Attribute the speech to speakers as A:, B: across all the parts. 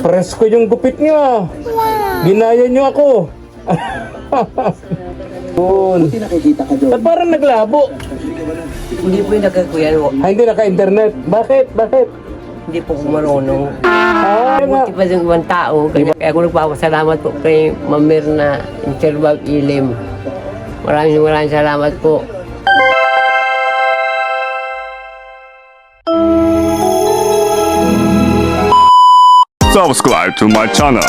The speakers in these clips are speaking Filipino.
A: presko yung gupit nyo ah. Ginaya nyo ako. Yun. Ba't parang naglabo?
B: Hindi po yung nagkakuyan.
A: Hindi naka-internet. Bakit? Bakit?
B: Hindi po ko marunong.
A: Ah, nga.
B: Buti pa yung ibang tao. Kaya ako nagpapasalamat po kay Ma'am Mirna Interbag Ilim. Maraming salamat po.
C: Subscribe to my channel.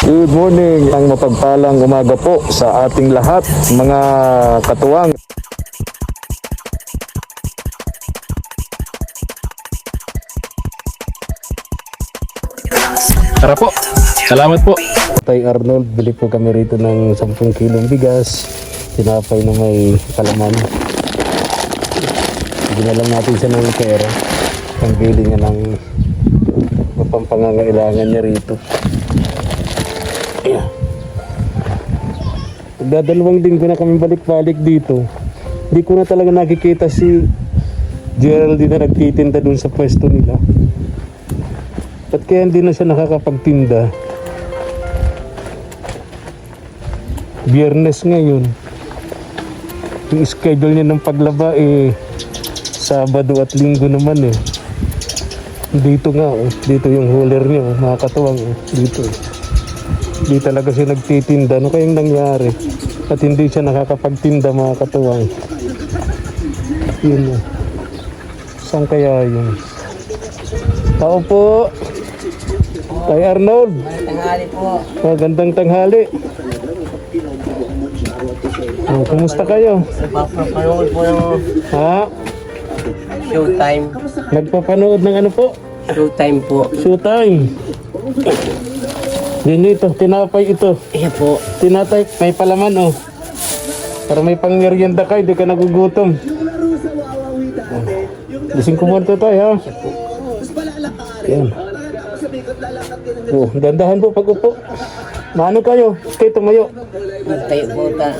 A: Good morning, ang mapagpalang umaga po sa ating lahat, mga katuwang.
D: Tara po. Salamat po.
A: Tay Arnold, bili po kami rito ng 10 kilong bigas, tinapay na may kalaman. Ginalang natin siya ng pera, pambili niya ng pampangangailangan niya rito. Ayan. Dadalawang linggo na kami balik-balik dito. Hindi ko na talaga nakikita si Geraldine na nagtitinda dun sa pwesto nila. At kaya hindi na siya nakakapagtinda. Biyernes ngayon. Yung schedule niya ng paglaba Sabado at Linggo naman Dito nga dito yung hauler niya mga katuwang dito. Hindi talaga siya nagtitinda. Ano kayang nangyari? At hindi siya nakakapagtinda mga katuwang. Yun Saan kaya yun? Tao po. Tay Arnold.
B: Tanghali po.
A: Magandang tanghali. Kumusta kayo?
B: Nagpapanood po ng Showtime.
A: Nagpapanood ng ano po?
B: Showtime po.
A: Showtime. Yan ito, tinapay ito.
B: Iya po.
A: Tinatay, may palaman Para may pangmerienda ka, hindi ka nagugutom. Gising ko muna tayo Yan. Dandahan po pag-upo. Maano kayo? Kayo tumayo.
B: Tayo po ta.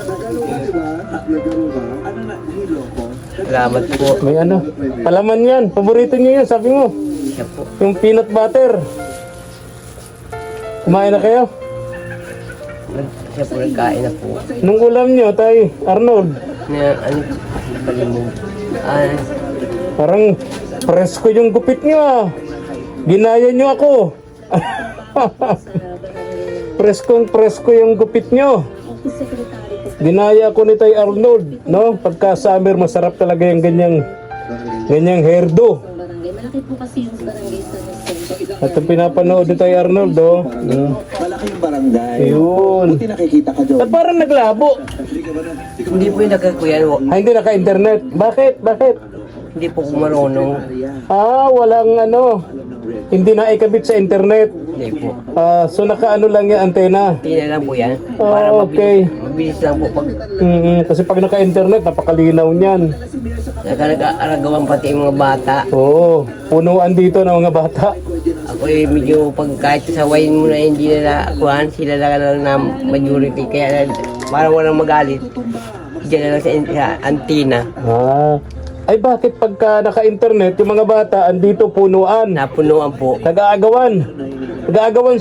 B: Salamat po.
A: May palaman yan. Paborito niyo yan, sabi mo.
B: Iya po.
A: Yung peanut butter. Kumain na kayo?
B: Siya po nagkain na po.
A: Nung ulam niyo, Tay Arnold,
B: Nakalimog.
A: parang presko yung gupit niyo ah. Ginaya niyo ako. Preskong-presko yung gupit nyo. Ginaya ko ni Tay Arnold, no? Pagka summer, masarap talaga yung ganyang hairdo.
E: Malaki po kasi yung barangay sa Vicente.
A: At ang pinapanood ni Tay Arnold,
F: Malaki yung barangay.
A: Yun.
F: Buti nakikita ka doon.
A: At parang naglabo.
B: Hindi po yung nagkakuyan.
A: Hindi naka-internet. Bakit? Bakit?
B: Hindi po ko marunong.
A: Walang hindi na ikabit sa internet.
B: Hindi po.
A: So naka lang yung antena.
B: Tingnan lang po yan.
A: Okay.
B: Mabilis lang po pag
A: Kasi pag naka-internet, napakalinaw niyan.
B: nag-aaragawan pati yung mga bata.
A: Oo, punuan dito ng mga bata.
B: Ako medyo pag kahit sawayin mo na hindi nila kuhan, sila lang na majority. Kaya parang walang magalit. Diyan na lang sa antina.
A: Ay bakit pagka naka-internet, yung mga bata andito punuan,
B: Napunuan po
A: nag-aagawan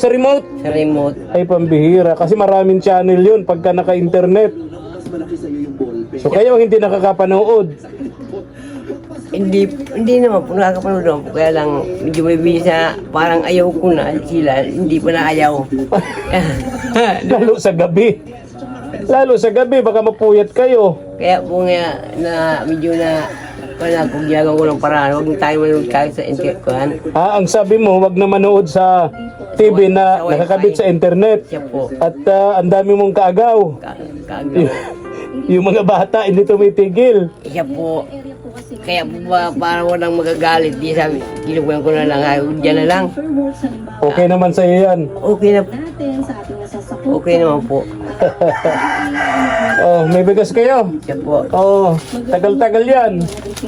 A: sa remote?
B: sa remote.
A: Ay pambihira, kasi maraming channel yun pagka naka-internet. So kayo hindi nakakapanood.
B: Hindi naman po nakakapanood naman po. Kaya lang medyo may bisa, parang ayaw ko na sila, hindi pa na ayaw.
A: Lalo sa gabi. Lalo sa gabi, baka mapuyat kayo.
B: Kaya po nga na medyo na kung ginagawa ko ng paraan, huwag tayo manood kahit sa internet ko.
A: Ang sabi mo, wag na manood sa TV na nakakabit sa internet.
B: Siya po.
A: At ang dami mong kaagaw. Yung mga bata, hindi tumitigil.
B: Siya po. Kaya po ba parang walang magagalit. Di sabi, kinukuhan ko na lang. Diyan na lang.
A: Okay naman sa'yo yan.
B: Okay na.
E: Natin sa ating nasasakot.
B: Okay naman po.
A: May bigas kayo?
B: Siya po.
A: Tagal-tagal yan.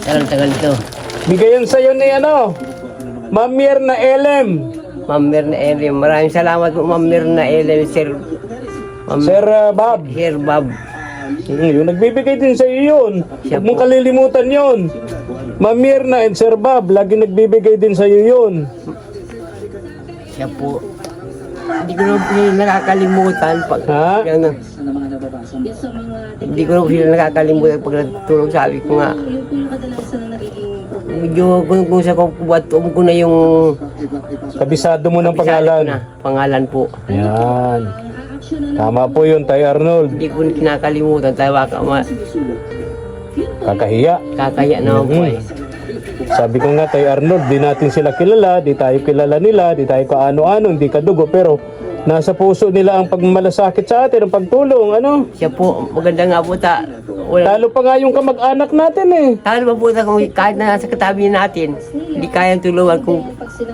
B: Tagal-tagal ito.
A: Bigayan sa'yo ni Ma'am Mirna Elem.
B: Ma'am Mirna Elem. Maraming salamat po Ma'am Mirna Elem. Sir
A: Bob.
B: Sir Bob.
A: Yung nagbibigay din sa iyo yun. Huwag mong kalilimutan yun. Ma'am Mirna and Sir Bob, lagi nagbibigay din sa iyo yun.
B: Siya po. Hindi ko na po sila nakakalimutan pag
A: Ha?
B: yan,
E: Yes, so mga
B: hindi ko na po sila nakakalimutan pag natulog. Sabi ko nga,
E: yun po yung kadalasan na nagiging problema.
B: medyo kung sa kubuhat ko na yung
A: Kabisado mo ng
B: na,
A: pangalan.
B: pangalan po.
A: Yan. Tama po yun, Tay Arnold.
B: Hindi ko na kinakalimutan. Tawa ka,
A: Kakahiya.
B: kakaya naman po eh.
A: Sabi ko nga, Tay Arnold, di natin sila kilala, di tayo kilala nila, di tayo kaano-ano, hindi kadugo, pero nasa puso nila ang pagmalasakit sa atin, ang pagtulong, ano?
B: Siya po, maganda nga po wala.
A: Talo pa nga yung kamag-anak natin eh.
B: Talo pa po kung kahit na nasa katabi natin, hindi kayang tulungan kung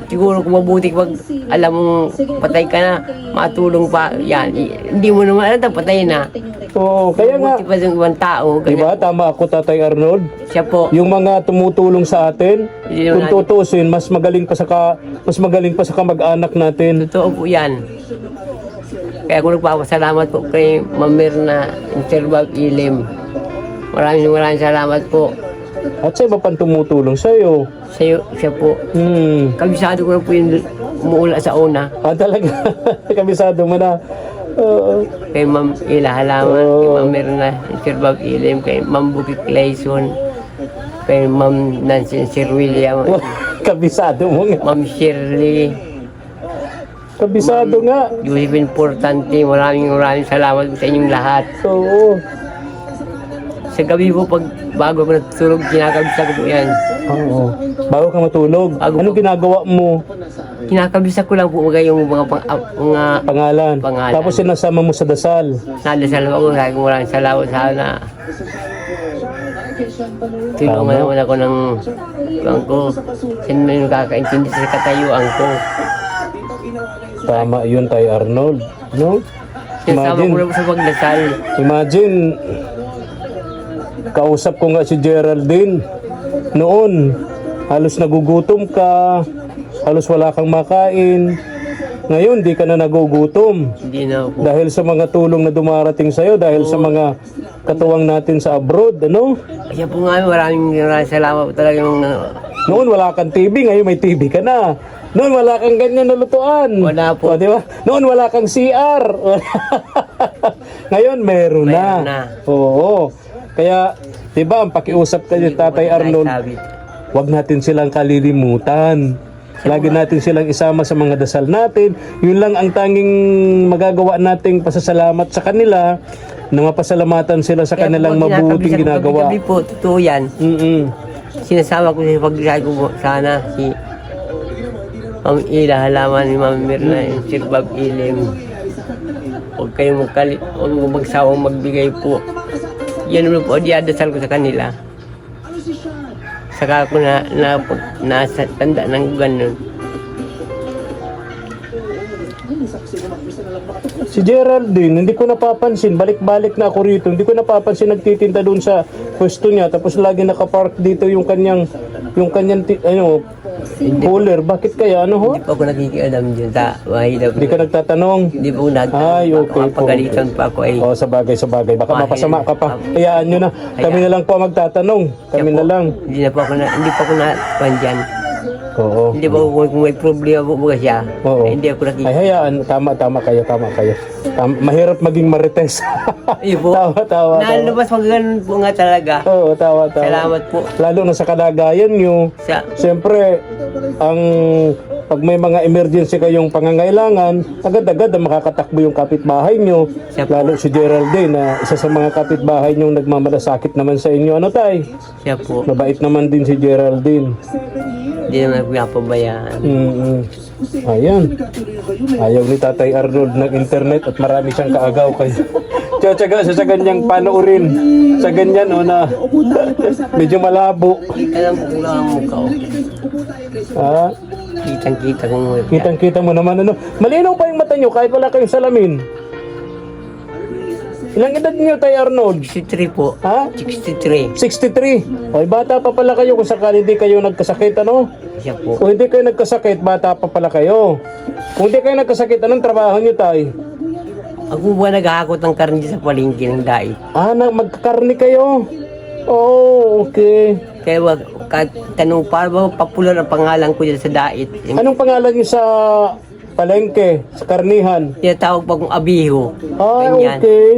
B: siguro kung mabuti pag alam mong patay ka na, matulong pa, yan. Hindi mo naman alam, patay na.
A: Oo, kaya nga,
B: Mabuti pa yung ibang tao.
A: di ba, tama ako, Tatay Arnold?
B: Siya po,
A: Yung mga tumutulong sa atin,
B: Yun
A: kung
B: natin.
A: tutusin, mas magaling pa sa kamag-anak natin.
B: totoo po yan. Kaya ako nagpapasalamat po kay Ma'am Mirna Interbag Ilim. Maraming salamat po.
A: At sa iba pang tumutulong sa'yo.
B: Siya po. Kabisado ko na po yung umuula sa una.
A: Talaga, kabisado mo na. Oo.
B: Kay Ma'am Ila Halaman, kay Ma'am Mirna Interbag Ilim, kay Ma'am Buki Clayson, kay Ma'am Nancy Sir William,
A: Kabisado mo nga.
B: Ma'am Shirley,
A: Kabisado nga.
B: Josephine Portante. Maraming salamat po sa inyong lahat.
A: Oo.
B: Sa gabi po, bago ako natutulog, kinakabisa ko po yan.
A: Oo. Bago ka matulog,
B: Bago
A: anong
B: po.
A: ginagawa mo?
B: Kinakabisa ko lang po yung mga
A: Pangalan.
B: Pangalan.
A: Tapos sinasama mo sa dasal.
B: nadasal ako. Sabi ko maraming salamat sana. Tulungan naman ako ng ko. Sino na yung kakaintindi sa katayuan ko.
A: Tama yun, Tay Arnold. No?
B: Sinasama ko lang sa pagdasal.
A: Imagine, kausap ko nga si Geraldine noon. Halos nagugutom ka, halos wala kang makain. Ngayon, di ka na nagugutom.
B: Hindi na po.
A: Dahil sa mga tulong na dumarating sa'yo, dahil sa mga katuwang natin sa abroad, ano?
B: Kaya po nga, maraming salamat po talaga yung
A: Noon wala kang TV, ngayon may TV ka na. Noon wala kang ganyan na lutuan.
B: Wala po.
A: O, di ba? Noon wala kang CR. Ngayon meron na.
B: Meron na.
A: Oo. Kaya, di ba, ang pakiusap kayo, Tatay Arnold, wag natin silang kalilimutan. Lagi natin silang isama sa mga dasal natin. Yun lang ang tanging magagawa nating pasasalamat sa kanila, na mapasalamatan sila sa kanilang mabuting ginagawa.
B: Gabi po, totoo yan. Sinasama ko sa pagdasal ko po, sana si Ma'am Ila Halaman, ni Ma'am Mirna, yung Sirbab Ilim. Huwag kayong huwag magsawang magbigay po. Yan naman po, diadasal ko sa kanila. Saka ako nasa tanda ng ganun.
A: Si Geraldine, hindi ko napapansin, balik-balik na ako rito, hindi ko napapansin nagtitinda doon sa pwesto niya, tapos lagi nakapark dito yung kanyang cooler. Bakit kaya, ano ho?
B: Hindi pa ako nakikialam dyan sa mahirap.
A: Hindi ka nagtatanong?
B: Hindi po
A: Ay, okay po.
B: Pagalitan pa ako ay.
A: Oh, sa bagay. Baka
B: Mahirap.
A: mapasama ka pa. Hayaan nyo na. Kami na lang po ang magtatanong. Kami na lang.
B: Hindi pa ako na dyan.
A: Oo.
B: Hindi pa ako kung may problema po ba siya.
A: Oo.
B: Ay, hindi ako
A: Ay,
B: nakikita.
A: hayaan. Tama kayo. Mahirap maging marites.
B: Ayun po.
A: Tawa.
B: Nalabas pag ganun po nga talaga.
A: Oo, tawa.
B: Salamat po.
A: Lalo na sa kalagayan nyo. Siyempre, pag may mga emergency kayong pangangailangan, agad-agad na makakatakbo yung kapitbahay nyo.
B: Siya po.
A: Lalo si Geraldine, na isa sa mga kapitbahay nyo nagmamalasakit naman sa inyo. Ano tay?
B: Siya po.
A: Mabait naman din si Geraldine.
B: Hindi naman ako pinapabayaan.
A: Ayan. Ayaw ni Tatay Arnold ng internet at marami siyang kaagaw kayo. Tsaga sa ganyang panoorin. Sa ganyan na medyo malabo.
B: Kita lang po lang ang mukha ko.
A: Ha?
B: Kitang-kita kong mukha.
A: Kitang-kita mo naman ano. Malinaw pa yung mata nyo kahit wala kayong salamin. Ilang edad niyo, Tay Arnold?
B: 63 po.
A: Ha?
B: 63.
A: 63. Ay, bata pa pala kayo kung sakali hindi kayo nagkasakit, ano?
B: Siya po.
A: Kung hindi kayo nagkasakit, bata pa pala kayo. Kung hindi kayo nagkasakit, anong trabaho niyo, Tay?
B: Ako ba naghahakot ng karne sa palengke ng dait?
A: Magkakarni kayo? Oh, okay.
B: Kaya wag, tanong para ba popular ang pangalan ko dyan sa dait?
A: Anong pangalan niyo sa palengke, sa karnihan.
B: Tinatawag pa kong abiho.
A: Ah,
B: Ganyan.
A: okay.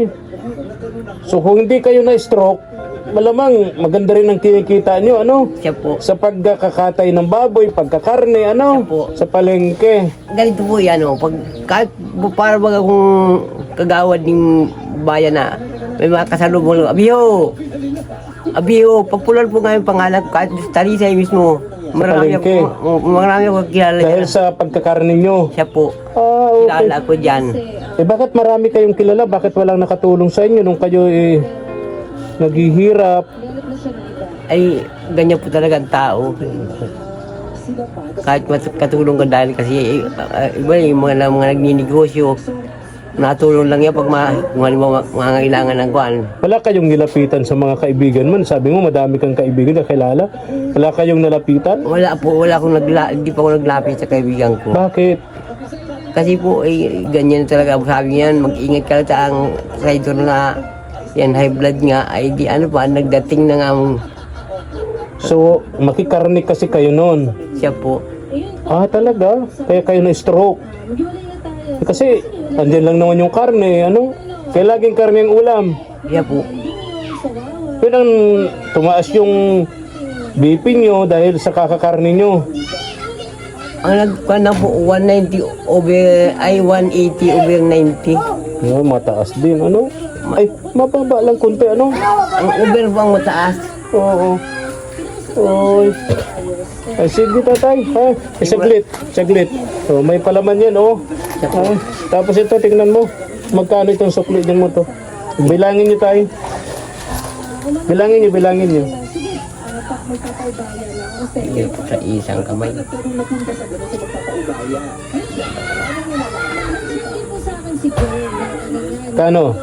A: So kung hindi kayo na-stroke, malamang maganda rin ang kinikita nyo, ano?
B: Siya po.
A: Sa pagkakatay ng baboy, pagkakarne, ano?
B: Siya po.
A: Sa palengke.
B: Ganito po yan, oh. Pag, kahit para baga kung kagawad ng bayan na may mga kasalubong, abiho! Abiho, popular po nga yung pangalan, kahit sa Talisay mismo. Marami
A: palengke.
B: ako kilala
A: Dahil
B: dyan.
A: sa pagkakarne nyo.
B: Siya po.
A: Ah, okay.
B: Kilala ko dyan.
A: Eh bakit marami kayong kilala? Bakit walang nakatulong sa inyo nung kayo naghihirap?
B: Ay, ganyan po talaga ang tao. Kahit katulong ka dahil kasi iba yung mga nagninegosyo, natulong lang yan pag mga kailangan ng kuhan.
A: Wala kayong nilapitan sa mga kaibigan man? Sabi mo madami kang kaibigan na kilala. Wala kayong nalapitan?
B: Wala po, hindi pa ako naglapit sa kaibigan ko.
A: Bakit?
B: Kasi po, ganyan talaga. Sabi niyan, mag-ingat ka sa ang rider na yan, high blood nga, ay di ano pa, nagdating na nga
A: So, makikarne kasi kayo noon.
B: siya po.
A: Ah, talaga? Kaya kayo na-stroke? Kasi, andyan lang naman yung karne, ano? Kaya laging karne ang ulam.
B: Siya po.
A: Pero tumaas yung BP nyo dahil sa kakakarne nyo.
B: Ang nagkuhan na po, 180 over 90.
A: No, mataas din, ano? Ay, mababa lang konti, ano?
B: Ang over po ang mataas.
A: Oo. Oy. Ay, sige tatay, ha? Saglit. So, may palaman yan, oh. Ah, tapos ito, tingnan mo. Magkano itong sukli din mo to? Bilangin nyo tayo. Bilangin nyo.
B: Hindi po sa isang kamay.
A: Kano?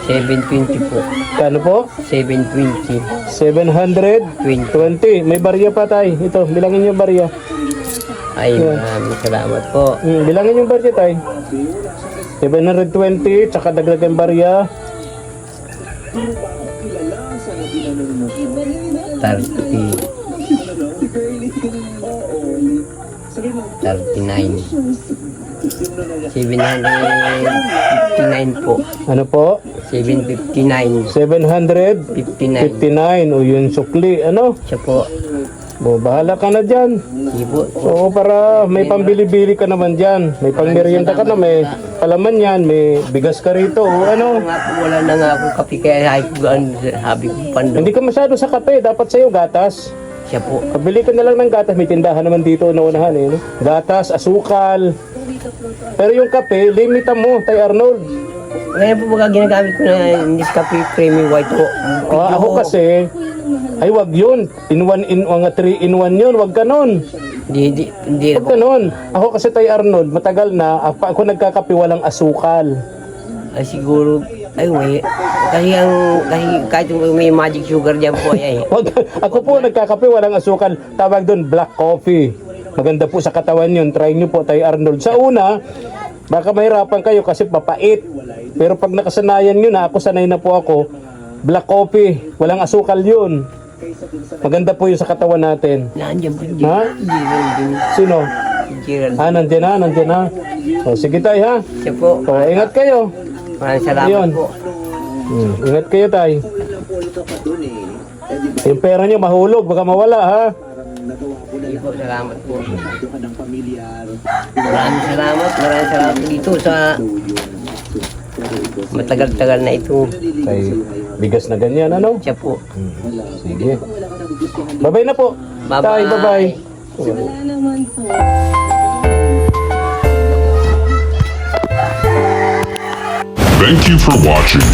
B: 720 po.
A: Kano po?
B: 720.
A: 720. May barya pa tayo. Ito, bilangin yung barya.
B: Ay, maraming salamat po.
A: Bilangin yung barya tayo. 720, tsaka dagdagan barya.
B: 39. 759 po.
A: Ano po?
B: 759.
A: 759.
B: 59.
A: O yun sukli. Ano?
B: Siya po.
A: O, bahala ka na dyan.
B: Sige po.
A: Oo, para may pambili-bili ka naman dyan. May pangmerienda ka na, may palaman yan, may bigas ka rito. O ano?
B: Nga po, wala na nga akong kape kaya sabi ko pando.
A: Hindi ka masyado sa kape, dapat sa'yo gatas.
B: Siya po.
A: Pabili ka na lang ng gatas, may tindahan naman dito na unahan eh. No? Gatas, asukal. Pero yung kape, limitan mo, Tay Arnold.
B: Ngayon po baga ginagamit ko na Nescafe Creamy White po.
A: O, ako kasi, ay wag yun. In 3 in 1 yun, wag ka nun.
B: Hindi
A: Wag ka nun. Ako kasi Tay Arnold, matagal na, ako nagkakape walang asukal.
B: Ay siguro, ay kasi kahit may magic sugar dyan po ay.
A: Wag, ako po nagkakape walang asukal. Tawag doon black coffee. Maganda po sa katawan yun. Try nyo po Tay Arnold. Sa una, baka mahirapan kayo kasi papait. Pero pag nakasanayan nyo na, ako sanay na po ako, black coffee. Walang asukal yun. Maganda po yun sa katawan natin.
B: Nandiyan po.
A: Ha? Sino?
B: Gerald.
A: Nandiyan na. O, sige Tay ha.
B: Siya po.
A: O, ingat kayo.
B: Maraming salamat
A: Ayun.
B: po.
A: Ingat kayo Tay. Yung pera nyo mahulog, baka mawala ha.
B: Sige po, salamat po. Maraming salamat po dito sa matagal-tagal na ito.
A: Ay, bigas na ganyan, ano?
B: Siya po.
A: Sige. Bye-bye na po.
B: Bye-bye.
A: Tay, bye-bye.
E: Wala naman po.
C: Thank you for watching.